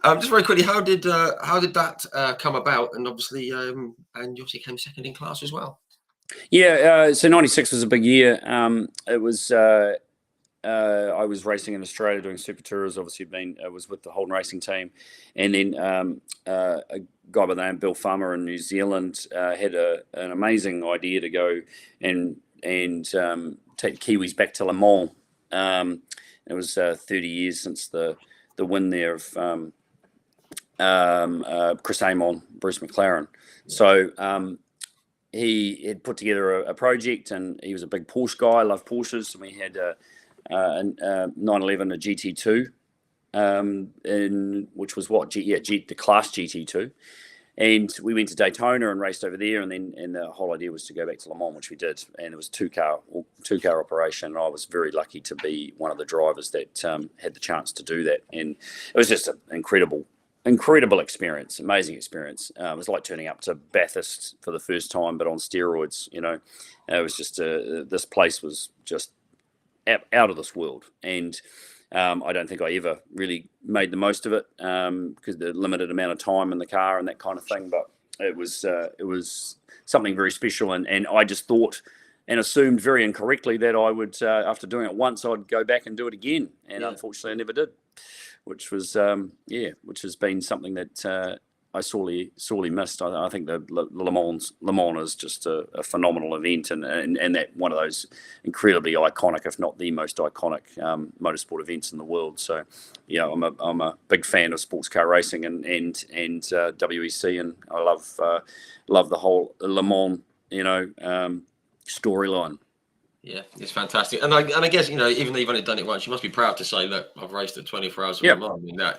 Just very quickly, how did that come about? And obviously, you obviously came second in class as well. Yeah. So 96 was a big year. It was. I was racing in Australia doing Super Tours. Obviously, I was with the Holden Racing team, and then a guy by the name of Bill Farmer in New Zealand had an amazing idea to go and take Kiwis back to Le Mans. It was 30 years since the win there of Chris Amon, Bruce McLaren. So he had put together a project, and he was a big Porsche guy. I love Porsches, and we had a 911, a GT2, which was the class GT2, and we went to Daytona and raced over there, and the whole idea was to go back to Le Mans, which we did, and it was two car operation. And I was very lucky to be one of the drivers that had the chance to do that, and it was just an incredible experience, amazing experience. It was like turning up to Bathurst for the first time, but on steroids. It was just this place was just out of this world, and I don't think I ever really made the most of it because the limited amount of time in the car and that kind of thing. But it was something very special, and I just thought and assumed very incorrectly that I would, after doing it once, I'd go back and do it again, and unfortunately I never did, which was which has been something that I sorely missed. I think the Le Mans is just a phenomenal event, and that one of those incredibly iconic, if not the most iconic, motorsport events in the world. So, I'm a big fan of sports car racing and WEC, and I love the whole Le Mans storyline. Yeah, it's fantastic, and I guess even though you've only done it once, you must be proud to say, "Look, I've raced at 24 hours of Yeah. Le Mans." I mean, that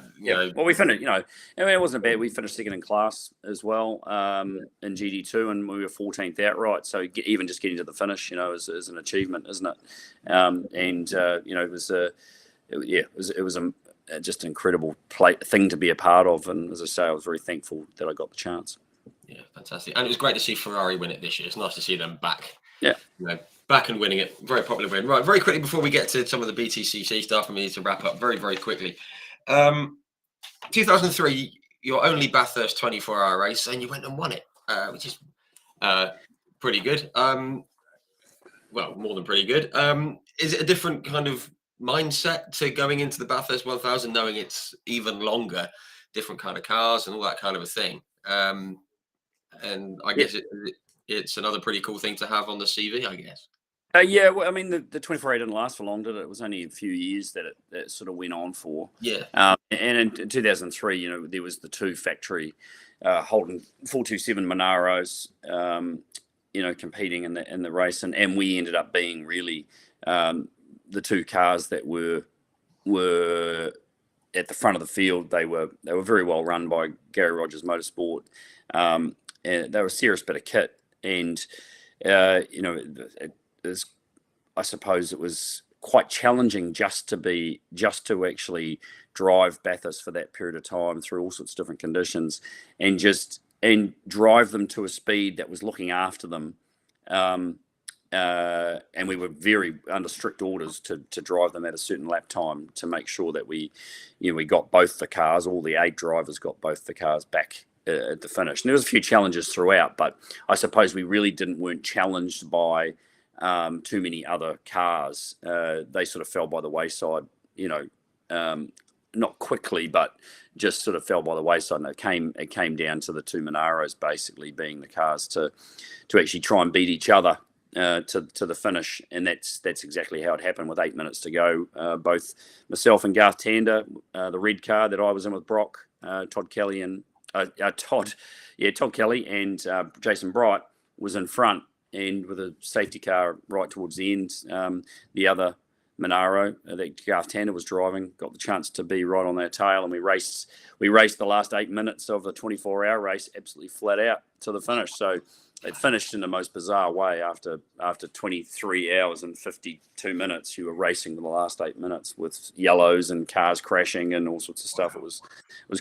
Well, we finished. I mean, it wasn't bad. We finished second in class as well in GD2, and we were 14th outright. So even just getting to the finish, is an achievement, isn't it? It was it was just an incredible thing to be a part of. And as I say, I was very thankful that I got the chance. Yeah, fantastic, and it was great to see Ferrari win it this year. It's nice to see them back. Yeah. Back and winning it. Very popular win. Right, very quickly before we get to some of the BTCC stuff, and we need to wrap up very, very quickly. 2003, your only Bathurst 24-hour race, and you went and won it, which is pretty good. Well, more than pretty good. Is it a different kind of mindset to going into the Bathurst 1000, knowing it's even longer, different kind of cars and all that kind of a thing? And I guess it's another pretty cool thing to have on the CV, I guess. Yeah, well, I mean, the 24 hour didn't last for long, did it? It was only a few years that it sort of went on for. Yeah. And in 2003, there was the two factory Holden 427 Monaros, competing in the race, and we ended up being really the two cars that were at the front of the field. They were very well run by Gary Rogers Motorsport. And they were a serious bit of kit, and I suppose it was quite challenging just to actually drive Bathurst for that period of time through all sorts of different conditions, and drive them to a speed that was looking after them. And we were very under strict orders to drive them at a certain lap time to make sure that we got both the cars, all the 8 drivers got both the cars back at the finish. And there was a few challenges throughout, but I suppose we really weren't challenged by too many other cars. They sort of fell by the wayside, not quickly, but just sort of fell by the wayside. And it came down to the two Monaros basically being the cars to actually try and beat each other to the finish. And that's exactly how it happened with 8 minutes to go. Both myself and Garth Tander, the red car that I was in with Brock, Todd Kelly and Todd Kelly and Jason Bright was in front, and with a safety car right towards the end, the other Monaro that Garth Tander was driving got the chance to be right on their tail, and we raced the last 8 minutes of the 24-hour race absolutely flat out to the finish. So it finished in the most bizarre way. After 23 hours and 52 minutes, you were racing for the last 8 minutes with yellows and cars crashing and all sorts of stuff. It was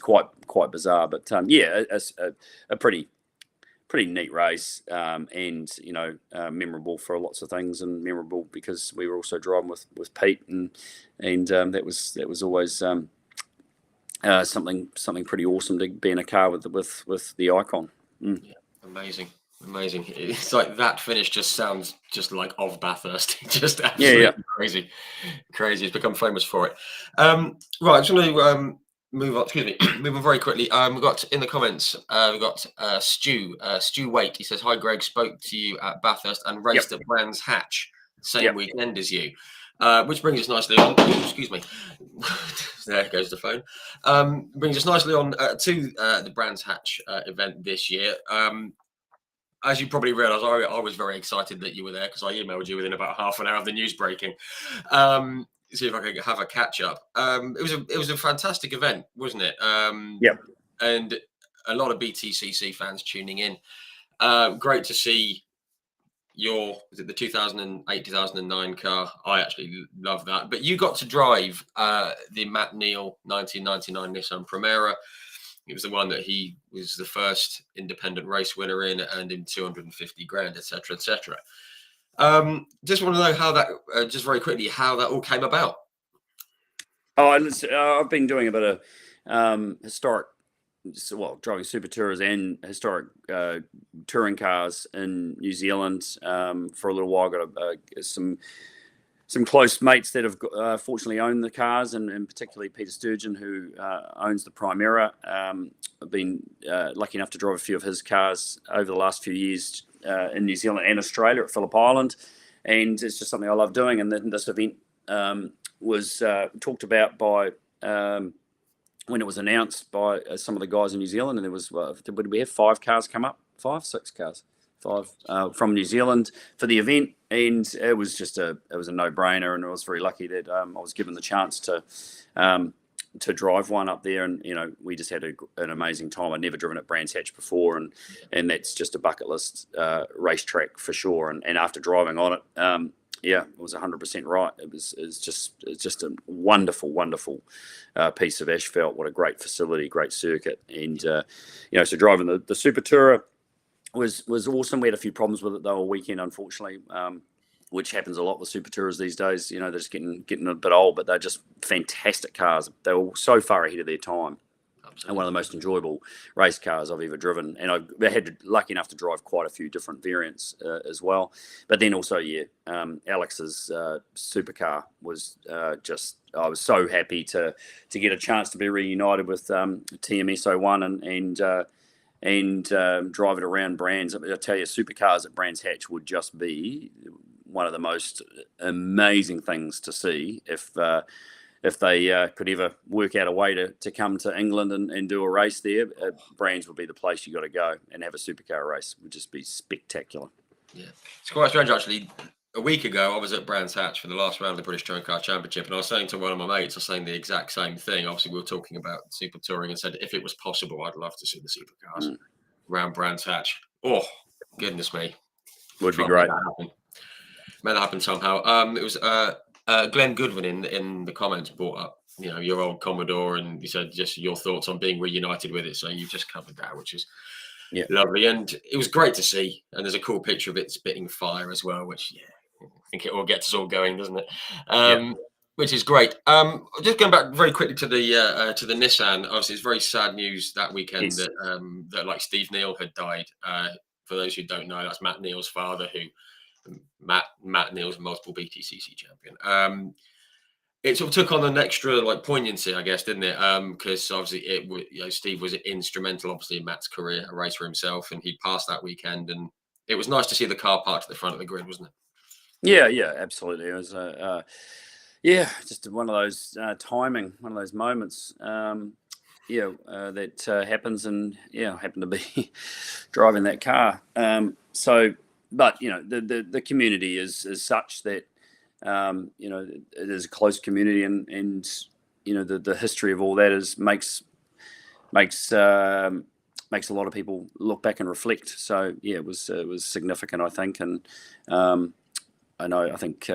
quite bizarre, but a pretty neat race, and memorable for lots of things, and memorable because we were also driving with Pete, and that was always something pretty awesome to be in a car with the icon. Yeah, amazing. It's like that finish just sounds just like of Bathurst. Just absolutely crazy. It's become famous for it. Right, I'm just going to move on. Excuse me. Move on very quickly. We've got in the comments. We've got Stu Waite. He says, "Hi, Greg. Spoke to you at Bathurst and raced at Brands Hatch same weekend as you." Which brings us nicely on. Excuse me. There goes the phone. Brings us nicely on to the Brands Hatch event this year. As you probably realised, I was very excited that you were there because I emailed you within about half an hour of the news breaking. See if I could have a catch up. It was a fantastic event, wasn't it? And a lot of BTCC fans tuning in. Great to see the 2008 2009 car. I actually love that. But you got to drive the Matt Neal 1999 Nissan Primera. It was the one that he was the first independent race winner in, and in 250 grand, etc., etc. Just want to know how that, just very quickly, how that all came about. I've been doing a bit of historic, driving super tours and historic touring cars in New Zealand for a little while. Got some close mates that have fortunately owned the cars, and particularly Peter Sturgeon, who owns the Primera. I've been lucky enough to drive a few of his cars over the last few years in New Zealand and Australia at Phillip Island, and it's just something I love doing. And then this event was talked about by when it was announced by some of the guys in New Zealand, and there was did we have 5 cars come up? 5, 6 cars? from New Zealand for the event, and it was a no-brainer, and I was very lucky that I was given the chance to drive one up there, and we just had an amazing time. I'd never driven at Brands Hatch before, and that's just a bucket list racetrack for sure. And after driving on it, it was 100% right. It's just a wonderful piece of asphalt. What a great facility, great circuit, and so driving the Super Tourer was awesome. We had a few problems with it though all weekend, unfortunately. Which happens a lot with Super Tourers these days. They're just getting a bit old, but they're just fantastic cars. They were so far ahead of their time. Absolutely. And one of the most enjoyable race cars I've ever driven. And I had lucky enough to drive quite a few different variants as well. But then also, Alex's supercar was I was so happy to get a chance to be reunited with TMS01 and drive it around Brands. I tell you, supercars at Brands Hatch would just be one of the most amazing things to see if they could ever work out a way to come to England and do a race there. Brands would be the place you got to go and have a supercar race. It would just be spectacular. Yeah, it's quite strange actually. A week ago, I was at Brands Hatch for the last round of the British Touring Car Championship, and I was saying to one of my mates, I was saying the exact same thing. Obviously, we were talking about super touring, and said if it was possible, I'd love to see the supercars around Brands Hatch. Oh, goodness me, would be great. Made that happen somehow. It was Glenn Goodwin in the comments brought up, your old Commodore, and he said just your thoughts on being reunited with it. So you've just covered that, which is lovely, and it was great to see. And there's a cool picture of it spitting fire as well, which I think it all gets us all going, doesn't it? Which is great. Just going back very quickly to the Nissan. Obviously, it's very sad news that weekend that like Steve Neal had died. For those who don't know, that's Matt Neal's father, Matt Neal's multiple BTCC champion. It sort of took on an extra poignancy, I guess, didn't it? Because obviously Steve was instrumental, obviously, in Matt's career, a racer himself, and he passed that weekend, and it was nice to see the car parked at the front of the grid, wasn't it? Yeah, absolutely. It was just one of those timing, one of those moments. That happens, and happened to be driving that car. But the community is such that it is a close community, and the history of all that makes a lot of people look back and reflect. So it was significant, I think, and I think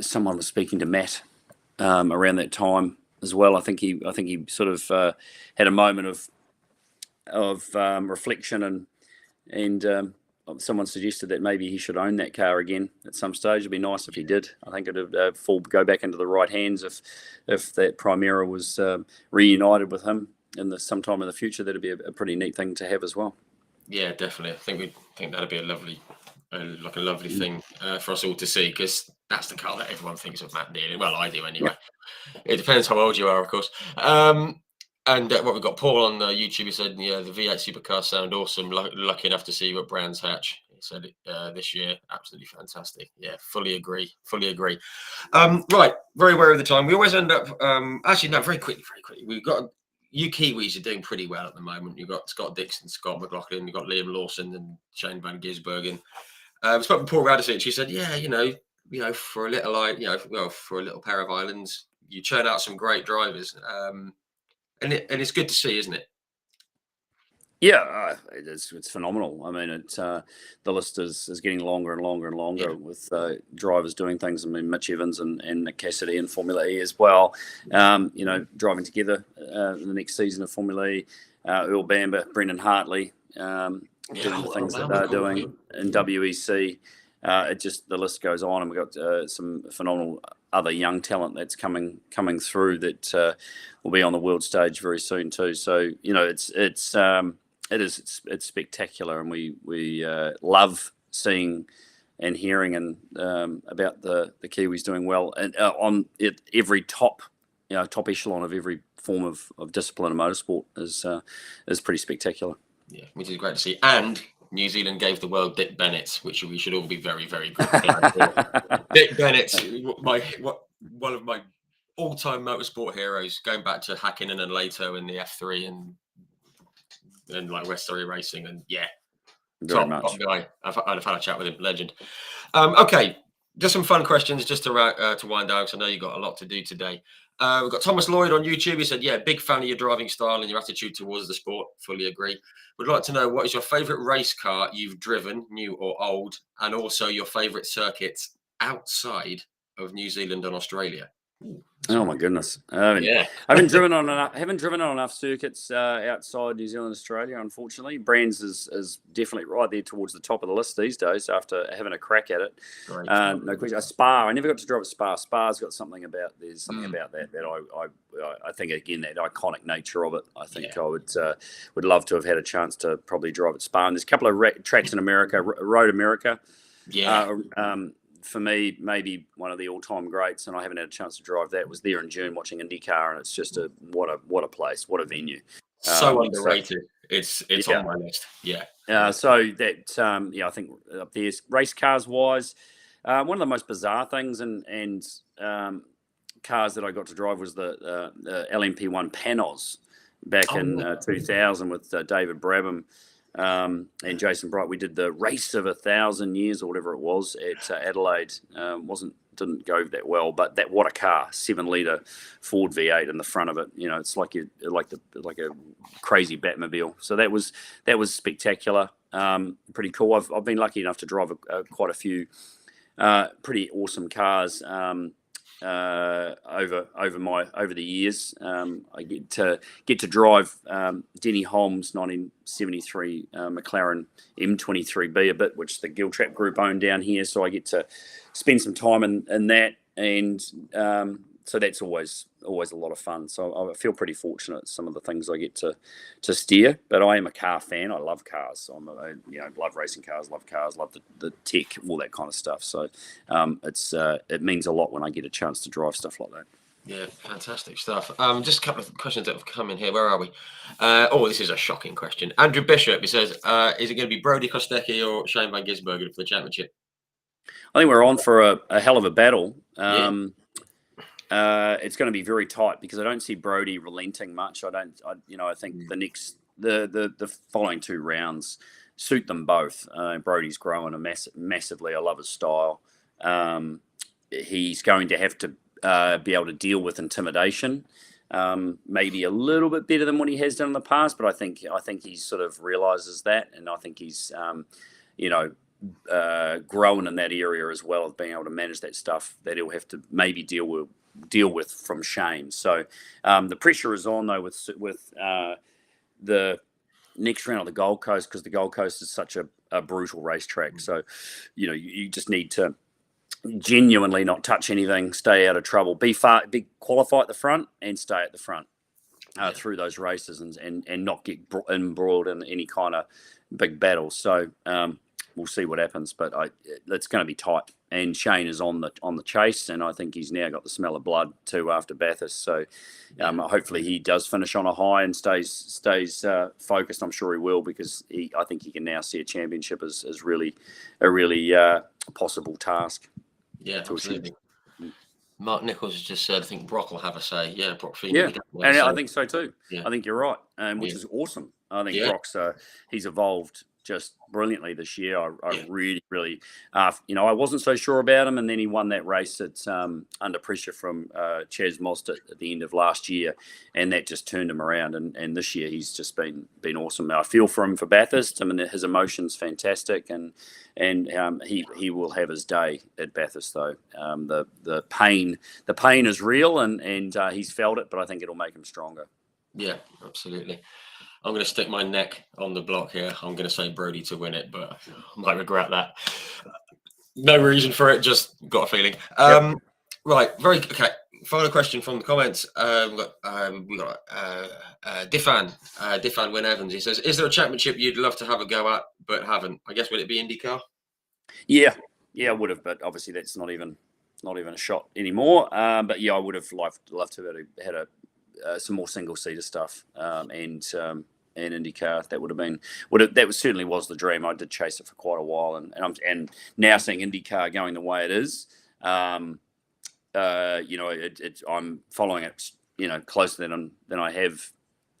someone was speaking to Matt around that time as well. I think he sort of had a moment of reflection, and someone suggested that maybe he should own that car again at some stage. It'd be nice if he did. I think it'd go back into the right hands if that Primera was reunited with him sometime in the future. That'd be a pretty neat thing to have as well. Yeah, definitely. I think that'd be a lovely thing for us all to see, because that's the car that everyone thinks of Matt Neal. Well, I do anyway. It depends how old you are, of course. And we've got Paul on YouTube. He said, the V8 supercars sound awesome. Lucky enough to see you at Brands Hatch. He said this year, absolutely fantastic. Yeah, fully agree. Right, very aware of the time. We always end up, very quickly. We've got, you Kiwis are doing pretty well at the moment. You've got Scott Dixon, Scott McLaughlin, you've got Liam Lawson and Shane Van Gisbergen. I spoke to Paul Radicic. He said, for a little for a little pair of islands, you churn out some great drivers. And it's good to see, isn't it? Yeah, it's phenomenal. I mean, the list is getting longer and longer and longer with drivers doing things. I mean, Mitch Evans and Nick Cassidy in Formula E as well. Driving together in the next season of Formula E. Earl Bamber, Brendan Hartley, doing the things that they're doing in WEC. The list goes on, and we've got some phenomenal other young talent that's coming through that will be on the world stage very soon too. So it's spectacular, and we love seeing and hearing and about the Kiwis doing well, and on every top echelon of every form of discipline in motorsport is pretty spectacular. Yeah, which is great to see. And New Zealand gave the world Dick Bennett, which we should all be very, very grateful for. Dick Bennett, one of my all-time motorsport heroes, going back to Hakkinen and Leto in the F3 and like West Surrey Racing, and Very top much. guy. I've had a chat with him. Legend. Okay, just some fun questions just to wind down, because I know you've got a lot to do today. We've got Thomas Lloyd on YouTube. He said, yeah, big fan of your driving style and your attitude towards the sport. Fully agree. Would like to know, what is your favourite race car you've driven, new or old, and also your favourite circuits outside of New Zealand and Australia? Ooh, Oh my goodness! yeah. I haven't driven on enough circuits outside New Zealand, Australia. Unfortunately, Brands is definitely right there towards the top of the list these days. After having a crack at it, Great. no question. A Spa. I never got to drive a Spa. Spa's got something about about that I think, again, that iconic nature of it. I think I would love to have had a chance to probably drive at Spa. And there's a couple of tracks in America, Road America. Yeah. For me, maybe one of the all-time greats, and I haven't had a chance to drive that. Was there in June watching IndyCar, and it's just what a place, what a venue. So underrated. It's on my list. Yeah. So that I think up there, race cars wise, one of the most bizarre things and cars that I got to drive was the LMP1 Panos back in 2000 with David Brabham. And Jason Bright. We did the race of 1,000 years or whatever it was at Adelaide. Didn't go that well, but what a car! 7-litre Ford V8 in the front of it. It's like a crazy Batmobile. So that was spectacular. Pretty cool. I've been lucky enough to drive quite a few pretty awesome cars. Over the years, I get to drive Denny Holmes' 1973 McLaren M23B a bit, which the Giltrap Group owned down here. So I get to spend some time in that, and so that's always a lot of fun. So I feel pretty fortunate. Some of the things I get to steer, but I am a car fan. I love cars. I love racing cars, love the tech, all that kind of stuff. So it means a lot when I get a chance to drive stuff like that. Yeah, fantastic stuff. Just a couple of questions that have come in here. Where are we? This is a shocking question. Andrew Bishop, he says, is it going to be Brody Kostecki or Shane Van Gisbergen for the championship? I think we're on for a hell of a battle. It's going to be very tight because I don't see Brody relenting much. I think the following two rounds suit them both. Brody's growing massively. I love his style. He's going to have to be able to deal with intimidation, maybe a little bit better than what he has done in the past. But I think he sort of realizes that, and I think he's grown in that area as well, of being able to manage that stuff that he'll have to maybe deal with from Shane. So the pressure is on though with the next round of the Gold Coast, because the Gold Coast is such a brutal racetrack. So you just need to genuinely not touch anything, stay out of trouble, qualify at the front and stay at the front through those races, and not get embroiled in any kind of big battles. So we'll see what happens, but it's going to be tight. And Shane is on the chase, and I think he's now got the smell of blood too after Bathurst. So hopefully he does finish on a high and stays focused. I'm sure he will, because I think he can now see a championship as really a really possible task. Yeah, absolutely. Mark Nichols has just said, I think Brock will have a say. Yeah, Brock Feeney. Yeah, and I think so too. Yeah. I think you're right, which is awesome. I think Brock's he's evolved just brilliantly this year. I really, really, I wasn't so sure about him, and then he won that race at under pressure from Chaz Mostert at the end of last year, and that just turned him around. And this year he's just been awesome. I feel for him for Bathurst. I mean, his emotion's fantastic, and he will have his day at Bathurst though. The pain is real, and he's felt it, but I think it'll make him stronger. Yeah, absolutely. I'm going to stick my neck on the block here. I'm going to say Brody to win it, but I might regret that. No reason for it, just got a feeling. Right, okay. Final question from the comments. We got Diffan Wynne Evans. He says, "Is there a championship you'd love to have a go at but haven't? I guess would it be IndyCar?" Yeah, I would have, but obviously that's not even a shot anymore. But yeah, I would have loved to have had some more single-seater stuff and IndyCar. That would have been that certainly was the dream. I did chase it for quite a while, and now seeing IndyCar going the way it is, I'm following it closer than I have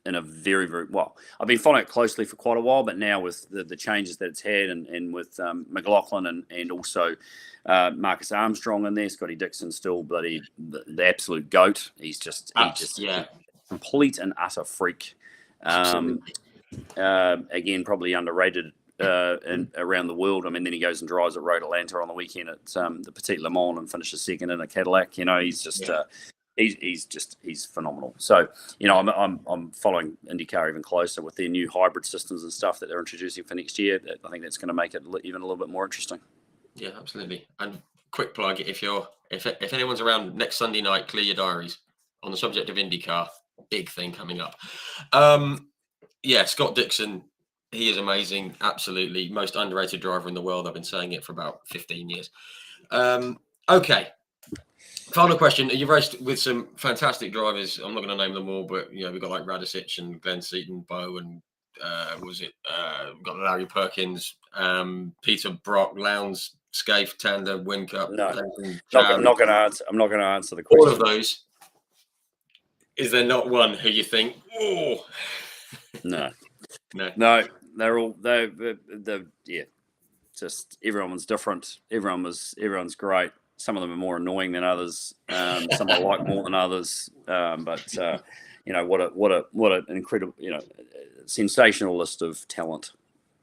in a very, very well. I've been following it closely for quite a while, but now with the changes that it's had, and with McLaughlin and also Marcus Armstrong in there, Scotty Dixon still bloody the absolute goat. He's just complete and utter freak. Again, probably underrated around the world. I mean, then he goes and drives at Road Atlanta on the weekend at the Petit Le Mans and finishes second in a Cadillac. You know, he's just he's phenomenal. So, you know, I'm following IndyCar even closer with their new hybrid systems and stuff that they're introducing for next year. I think that's going to make it even a little bit more interesting. Yeah, absolutely. And quick plug: if anyone's around next Sunday night, clear your diaries. On the subject of IndyCar, big thing coming up. Scott Dixon, he is amazing. Absolutely, most underrated driver in the world. I've been saying it for about 15 years. Okay. Final question. You've raced with some fantastic drivers. I'm not going to name them all, but you know, we've got like Radicic and Glenn Seaton, Bo, and we've got Larry Perkins, Peter Brock, Lowndes, Scaife, Tander, Whincup. No, I'm not going to answer. I'm not going to answer the question. All of those. Is there not one who you think, oh? No. They're all just everyone's different. Everyone's great. Some of them are more annoying than others. Some I like more than others. But you know, what an incredible, you know, sensational list of talent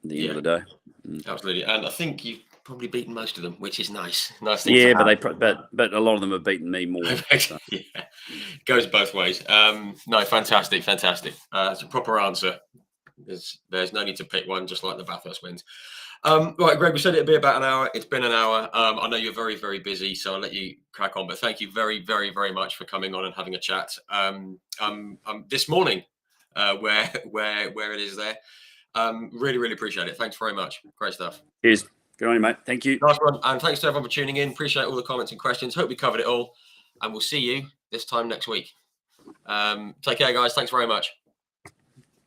at the end of the day. Absolutely. And I think you've probably beaten most of them, which is nice. Nice thing. Yeah, but a lot of them have beaten me more. So. Yeah, goes both ways. No, fantastic. It's a proper answer. There's no need to pick one, just like the Bathurst wins. Right, Greg, we said it'd be about an hour. It's been an hour. I know you're very, very busy, so I'll let you crack on. But thank you very, very, very much for coming on and having a chat. This morning, where it is there. Really, really appreciate it. Thanks very much. Great stuff. Cheers. Good on you, mate. Thank you. Nice one. And thanks to everyone for tuning in. Appreciate all the comments and questions. Hope we covered it all. And we'll see you this time next week. Take care, guys. Thanks very much.